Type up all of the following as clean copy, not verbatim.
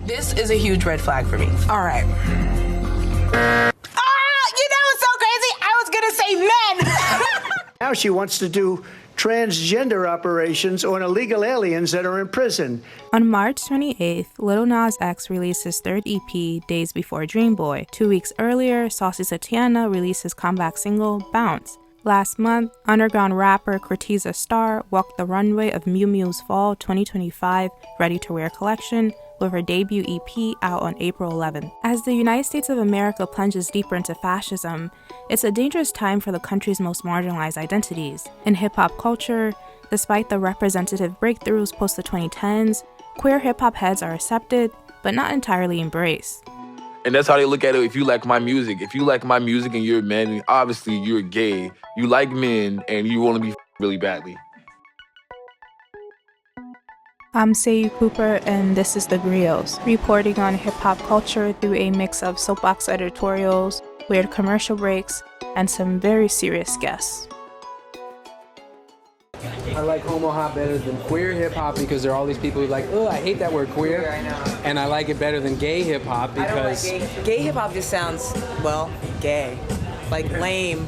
This is a huge red flag for me. All right. It's so crazy. I was gonna say men. Now she wants to do transgender operations on illegal aliens that are in prison. On March 28th, Lil Nas X released his third EP, Days Before Dream Boy. 2 weeks earlier, Saucy Santana released his comeback single, Bounce. Last month, underground rapper Corteza Starr walked the runway of Miu Miu's Fall 2025 ready-to-wear collection with her debut EP out on April 11th. As the United States of America plunges deeper into fascism, it's a dangerous time for the country's most marginalized identities. In hip-hop culture, despite the representative breakthroughs post the 2010s, queer hip-hop heads are accepted, but not entirely embraced. And that's how they look at it. If you like my music and you're a man, obviously you're gay. You like men and you want to be really badly. I'm Sayou Cooper, and this is The Griots, reporting on hip-hop culture through a mix of soapbox editorials, weird commercial breaks, and some very serious guests. I like homo hop better than queer hip hop because there are all these people who are like, oh, I hate that word queer. I know. And I like it better than gay hip hop because I don't like gay hip hop just sounds, well, gay. Like lame.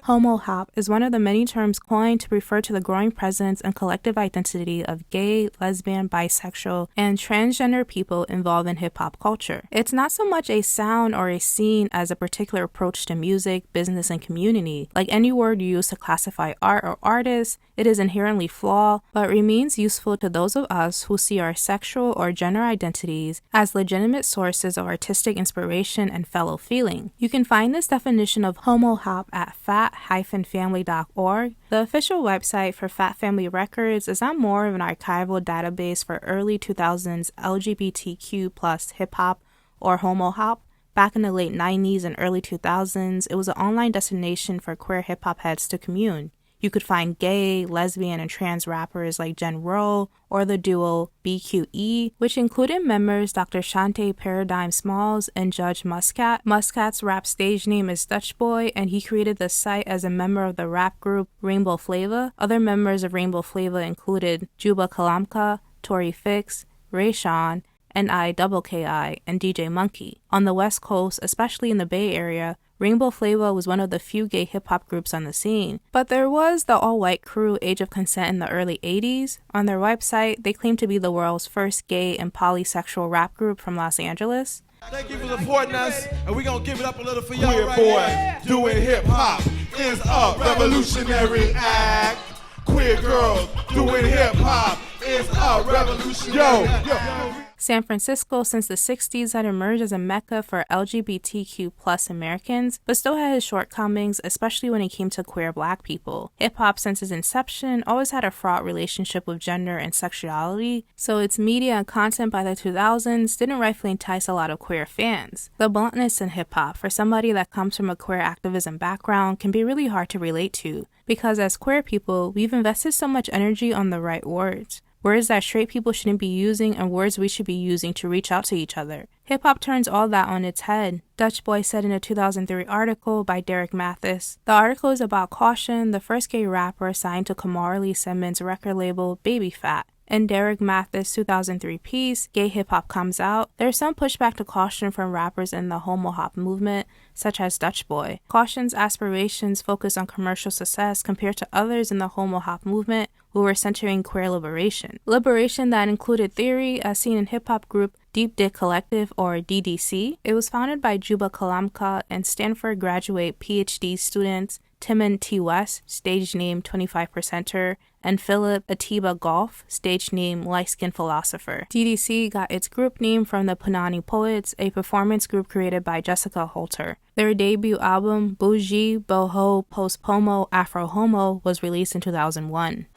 Homo hop is one of the many terms coined to refer to the growing presence and collective identity of gay, lesbian, bisexual, and transgender people involved in hip-hop culture. It's not so much a sound or a scene as a particular approach to music, business, and community. Like any word you use to classify art or artists, it is inherently flawed, but remains useful to those of us who see our sexual or gender identities as legitimate sources of artistic inspiration and fellow feeling. You can find this definition of homo hop at fat-family.org. The official website for Fat Family Records is not more of an archival database for early 2000s LGBTQ plus hip hop or homo hop. Back in the late 90s and early 2000s, it was an online destination for queer hip hop heads to commune. You could find gay, lesbian, and trans rappers like Jen Rowe or the duo BQE, which included members Dr. Shante Paradigm Smalls and Judge Muscat. Muscat's rap stage name is Dutch Boy, and he created the site as a member of the rap group Rainbow Flava. Other members of Rainbow Flava included Juba Kalamka, Tory Fix, Ray Sean, lgbtqia, and DJ Monkey. On the West Coast, especially in the Bay Area, Rainbow Flava was one of the few gay hip-hop groups on the scene. But there was the all-white crew Age of Consent in the early 80s. On their website, they claim to be the world's first gay and polysexual rap group from Los Angeles. Thank you for supporting us, and we're gonna give it up a little for y'all. Queer boy doing hip-hop is a revolutionary act. Queer girl doing hip-hop is a revolutionary act. San Francisco, since the 60s, had emerged as a mecca for LGBTQ plus Americans, but still had its shortcomings, especially when it came to queer black people. Hip-hop, since its inception, always had a fraught relationship with gender and sexuality, so its media and content by the 2000s didn't rightfully entice a lot of queer fans. The bluntness in hip-hop, for somebody that comes from a queer activism background, can be really hard to relate to, because as queer people, we've invested so much energy on the right words. Words that straight people shouldn't be using and words we should be using to reach out to each other. Hip-hop turns all that on its head, Dutch Boy said in a 2003 article by Derek Mathis. The article is about Caution, the first gay rapper signed to Kamari Simmons' record label Baby Phat. In Derek Mathis' 2003 piece, Gay Hip Hop Comes Out, there's some pushback to Caution from rappers in the homo hop movement, such as Dutch Boy. Caution's aspirations focus on commercial success compared to others in the homo hop movement who were centering queer liberation. Liberation that included theory as seen in hip-hop group Deep Dick Collective, or DDC. It was founded by Juba Kalamka and Stanford graduate PhD students Timon T. West, stage name 25%er, and Philip Atiba Golf, stage name Light Skin Philosopher. DDC got its group name from the Punani Poets, a performance group created by Jessica Holter. Their debut album, Bougie, Boho, Post Pomo, Afro Homo, was released in 2001.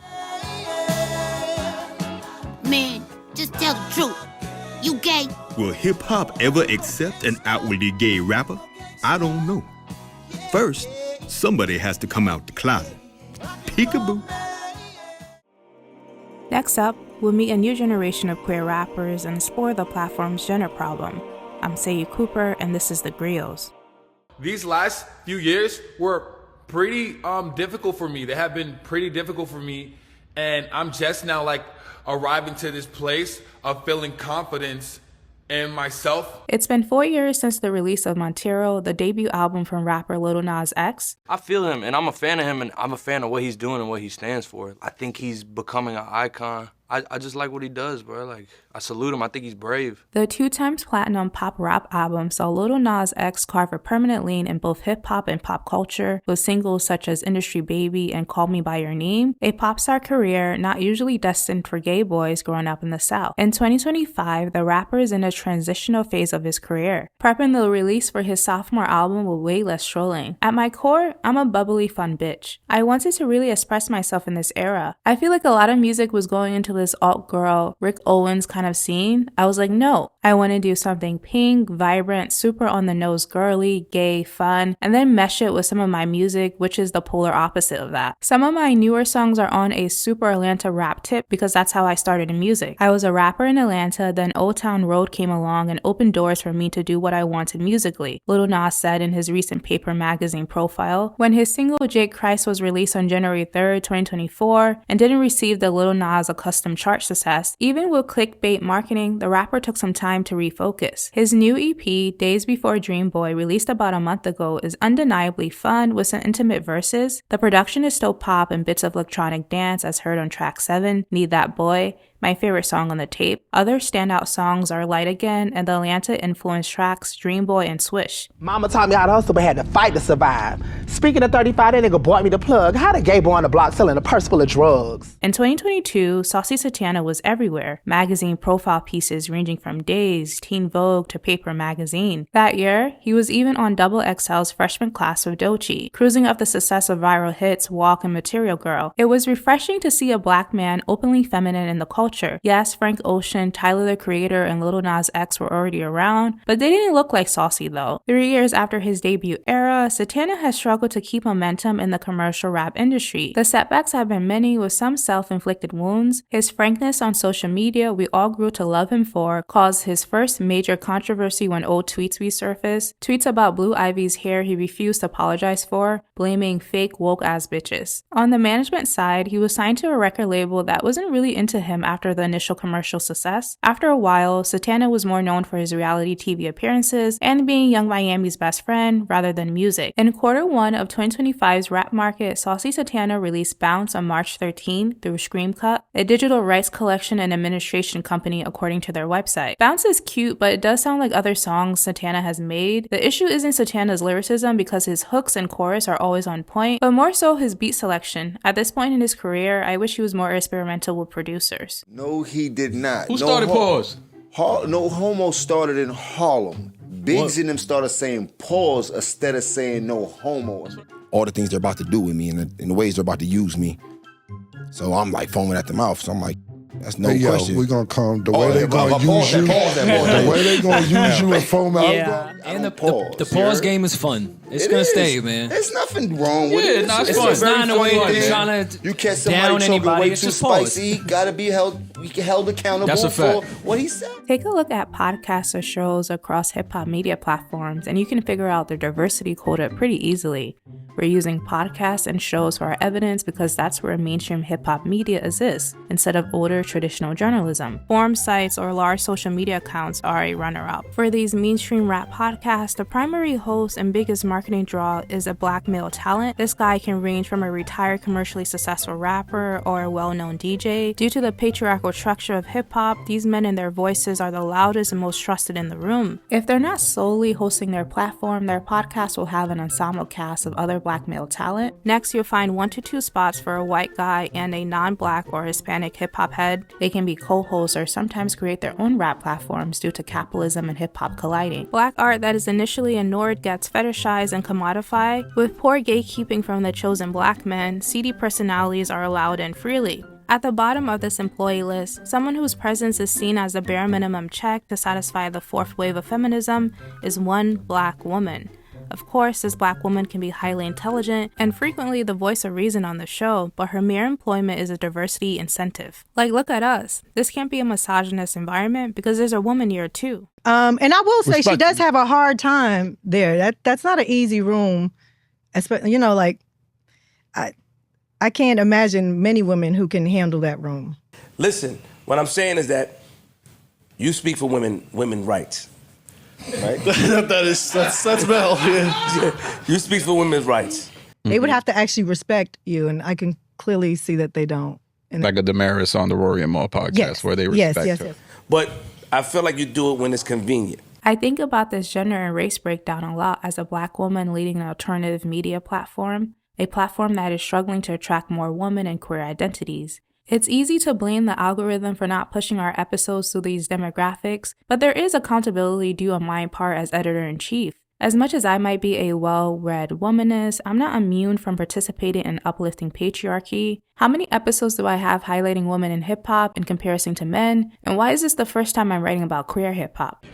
Man, just tell the truth. You gay? Will hip-hop ever accept an outwardly gay rapper? I don't know. First, somebody has to come out the closet. Peekaboo. Next up, we'll meet a new generation of queer rappers and explore the platform's gender problem. I'm Sayou Cooper, and this is The Griots. These last few years were pretty difficult for me. They have been pretty difficult for me. And I'm just now like arriving to this place of feeling confidence in myself. It's been 4 years since the release of Montero, the debut album from rapper Lil Nas X. I feel him, and I'm a fan of him, and I'm a fan of what he's doing and what he stands for. I think he's becoming an icon. I just like what he does, bro. Like, I salute him. I think he's brave. The 2x platinum pop rap album saw Lil Nas X carve a permanent lane in both hip-hop and pop culture, with singles such as Industry Baby and Call Me By Your Name, a pop star career not usually destined for gay boys growing up in the South. In 2025, the rapper is in a transitional phase of his career, prepping the release for his sophomore album with way less trolling. At my core, I'm a bubbly, fun bitch. I wanted to really express myself in this era. I feel like a lot of music was going into this alt-girl, Rick Owens kind of scene. I was like, no, I want to do something pink, vibrant, super on-the-nose girly, gay, fun, and then mesh it with some of my music, which is the polar opposite of that. Some of my newer songs are on a super Atlanta rap tip because that's how I started in music. I was a rapper in Atlanta, then Old Town Road came along and opened doors for me to do what I wanted musically, Lil Nas said in his recent Paper magazine profile. When his single Jake Christ was released on January 3rd, 2024, and didn't receive the Lil Nas accustomed chart success, even with clickbait marketing, the rapper took some time to refocus. His new EP, Days Before Dream Boy, released about a month ago, is undeniably fun with some intimate verses. The production is still pop and bits of electronic dance as heard on track 7, Need That Boy, my favorite song on the tape. Other standout songs are Light Again and the Atlanta-influenced tracks Dream Boy and Swish. Mama taught me how to hustle but had to fight to survive. Speaking of 35, that nigga bought me the plug. How the gay boy on the block selling a purse full of drugs? In 2022, Saucy Santana was everywhere. Magazine profile pieces ranging from Days, Teen Vogue to Paper magazine. That year, he was even on Double XL's freshman class with Doechii, cruising up the success of viral hits Walk and Material Girl. It was refreshing to see a black man openly feminine in the culture. Yes, Frank Ocean, Tyler the Creator, and Lil Nas X were already around, but they didn't look like Saucy though. 3 years after his debut era, Santana has struggled to keep momentum in the commercial rap industry. The setbacks have been many, with some self-inflicted wounds. His frankness on social media, we all grew to love him for, caused his first major controversy when old tweets resurfaced. Tweets about Blue Ivy's hair he refused to apologize for, blaming fake woke-ass bitches. On the management side, he was signed to a record label that wasn't really into him after the initial commercial success. After a while, Santana was more known for his reality TV appearances and being Young Miami's best friend rather than music. In Q1 of 2025's rap market, Saucy Santana released Bounce on March 13 through Screamcut, a digital rights collection and administration company according to their website. Bounce is cute, but it does sound like other songs Santana has made. The issue isn't Santana's lyricism because his hooks and chorus are always on point, but more so his beat selection. At this point in his career, I wish he was more experimental with producers. No, he did not. Who started pause? No Homo started in Harlem. Biggs and them started saying pause instead of saying no homo. All the things they're about to do with me and the ways they're about to use me. So I'm like foaming at the mouth. So I'm like, that's no question. We're gonna come the way they're gonna use you. The way they're gonna use you and foam out. Yeah, and the pause game is fun. It's gonna stay, man. There's nothing wrong with it. It's fun. It's not in a way they're trying to you catch somebody talking way too spicy, gotta be held accountable for what he said. Take a look at podcasts or shows across hip-hop media platforms and you can figure out their diversity quota pretty easily. We're using podcasts and shows for our evidence because that's where mainstream hip-hop media exists, instead of older traditional journalism. Forum sites or large social media accounts are a runner-up. For these mainstream rap podcasts, the primary host and biggest marketing draw is a black male talent. This guy can range from a retired commercially successful rapper or a well-known DJ. Due to the patriarchal structure of hip-hop, these men and their voices are the loudest and most trusted in the room. If they're not solely hosting their platform, their podcast will have an ensemble cast of other black male talent. Next, you'll find 1 to 2 spots for a white guy and a non-black or Hispanic hip-hop head. They can be co-hosts or sometimes create their own rap platforms due to capitalism and hip-hop colliding. Black art that is initially ignored gets fetishized and commodified. With poor gatekeeping from the chosen black men, seedy personalities are allowed in freely. At the bottom of this employee list, someone whose presence is seen as the bare minimum check to satisfy the fourth wave of feminism is one black woman. Of course, this black woman can be highly intelligent and frequently the voice of reason on the show, but her mere employment is a diversity incentive. Like, look at us. This can't be a misogynist environment because there's a woman here too. And I will say she does have a hard time there. That's not an easy room. You know, like, I I can't imagine many women who can handle that room. Listen, what I'm saying is that you speak for women rights, right? that's Mel. Yeah. You speak for women's rights. They would have to actually respect you, and I can clearly see that they don't. And like a Damaris on the Rory and Mal podcast, yes, where they respect her. yes. But I feel like you do it when it's convenient. I think about this gender and race breakdown a lot as a Black woman leading an alternative media platform, a platform that is struggling to attract more women and queer identities. It's easy to blame the algorithm for not pushing our episodes to these demographics, but there is accountability due on my part as editor-in-chief. As much as I might be a well-read womanist, I'm not immune from participating in uplifting patriarchy. How many episodes do I have highlighting women in hip-hop in comparison to men? And why is this the first time I'm writing about queer hip-hop?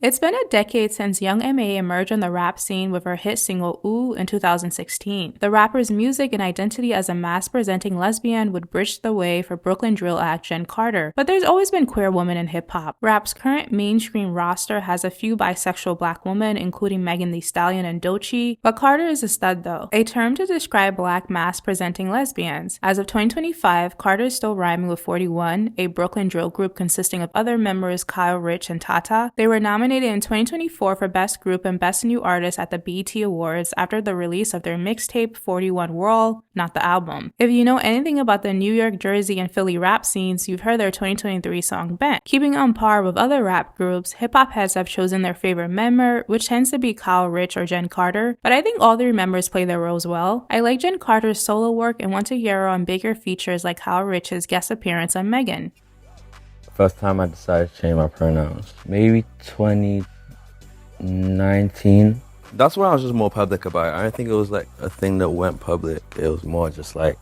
It's been a decade since Young M.A. emerged on the rap scene with her hit single Ooh in 2016. The rapper's music and identity as a mass-presenting lesbian would bridge the way for Brooklyn drill act Jen Carter. But there's always been queer women in hip-hop. Rap's current mainstream roster has a few bisexual Black women, including Megan Thee Stallion and Doechii, but Carter is a stud though, a term to describe Black mass-presenting lesbians. As of 2025, Carter is still rhyming with 41, a Brooklyn drill group consisting of other members Kyle Rich and Tata. They were nominated in 2024 for Best Group and Best New Artist at the BET Awards after the release of their mixtape 41 Whirl, not the album. If you know anything about the New York, Jersey, and Philly rap scenes, you've heard their 2023 song Bent. Keeping on par with other rap groups, hip-hop heads have chosen their favorite member, which tends to be Kyle Rich or Jen Carter, but I think all three members play their roles well. I like Jen Carter's solo work and want to hear her on bigger features like Kyle Rich's guest appearance on Megan. First time I decided to change my pronouns, maybe 2019. That's when I was just more public about it. I don't think it was like a thing that went public. It was more just like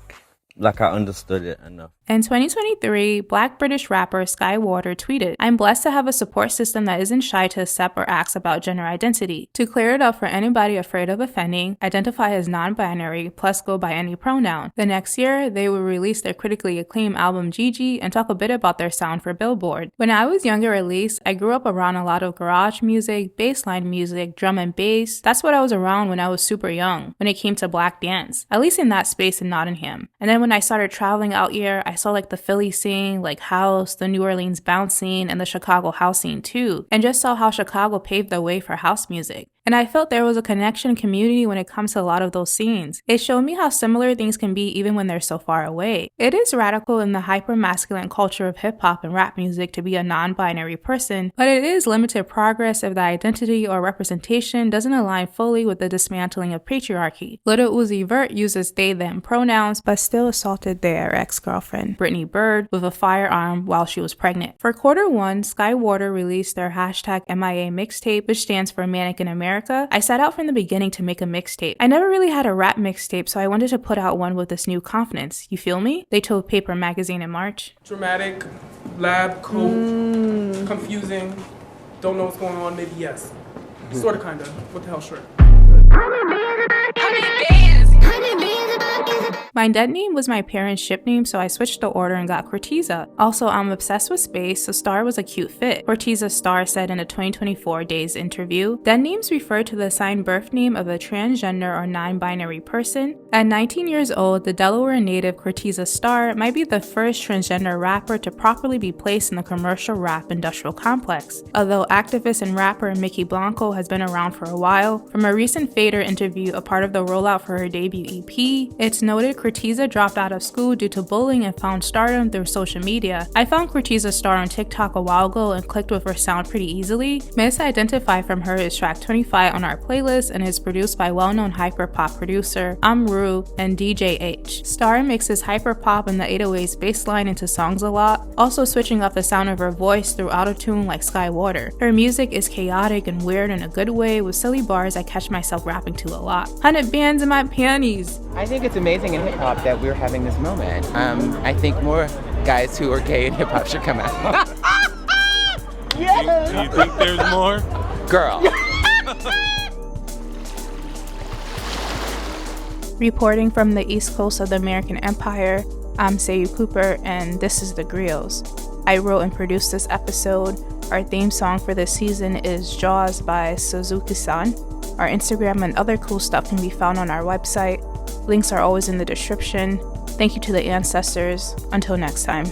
I understood it enough. In 2023, Black British rapper Skywater tweeted, "I'm blessed to have a support system that isn't shy to accept or ask about gender identity. To clear it up for anybody afraid of offending, identify as non-binary, plus go by any pronoun." The next year, they will release their critically acclaimed album Gigi and talk a bit about their sound for Billboard. When I was younger at least, I grew up around a lot of garage music, bassline music, drum and bass. That's what I was around when I was super young, when it came to Black dance, at least in that space in Nottingham. And then when I started traveling out here, I saw like the Philly scene, like house, the New Orleans bounce scene, and the Chicago house scene too, and just saw how Chicago paved the way for house music. And I felt there was a connection community when it comes to a lot of those scenes. It showed me how similar things can be even when they're so far away. It is radical in the hyper-masculine culture of hip-hop and rap music to be a non-binary person, but it is limited progress if the identity or representation doesn't align fully with the dismantling of patriarchy. Lil Uzi Vert uses they/them pronouns, but still assaulted their ex-girlfriend, Brittany Bird, with a firearm while she was pregnant. For Q1, Skywater released their #MIA mixtape, which stands for Manic in America. I set out from the beginning to make a mixtape. I never really had a rap mixtape, so I wanted to put out one with this new confidence. You feel me? They told Paper Magazine in March. Dramatic, lab coat, confusing, don't know what's going on, maybe yes. Sort of, kind of. What the hell, sure. My dead name was my parents' ship name, so I switched the order and got Corteza. Also, I'm obsessed with space, so Star was a cute fit. Corteza Star said in a 2024 Days interview. Dead names refer to the assigned birth name of a transgender or non-binary person. At 19 years old, the Delaware native Corteza Star might be the first transgender rapper to properly be placed in the commercial rap industrial complex. Although activist and rapper Mickey Blanco has been around for a while, from a recent Fader interview, a part of the rollout for her debut EP, it's noted Corteza dropped out of school due to bullying and found stardom through social media. I found Corteza Star on TikTok a while ago and clicked with her sound pretty easily. Misidentify from her is track 25 on our playlist and is produced by well-known hyperpop producer Amru and DJ H. Star mixes hyperpop and the 808s bassline into songs a lot, also switching up the sound of her voice through autotune like Skywater. Her music is chaotic and weird in a good way with silly bars I catch myself rapping to a lot. 100 bands in my panties. I think it's amazing in hip-hop that we're having this moment. I think more guys who are gay in hip-hop should come out. Yes! Do you think there's more? Girl. Reporting from the east coast of the American Empire, I'm Sayou Cooper, and this is The Griots. I wrote and produced this episode. Our theme song for this season is Jaws by Suzuki-san. Our Instagram and other cool stuff can be found on our website. Links are always in the description. Thank you to the ancestors. Until next time.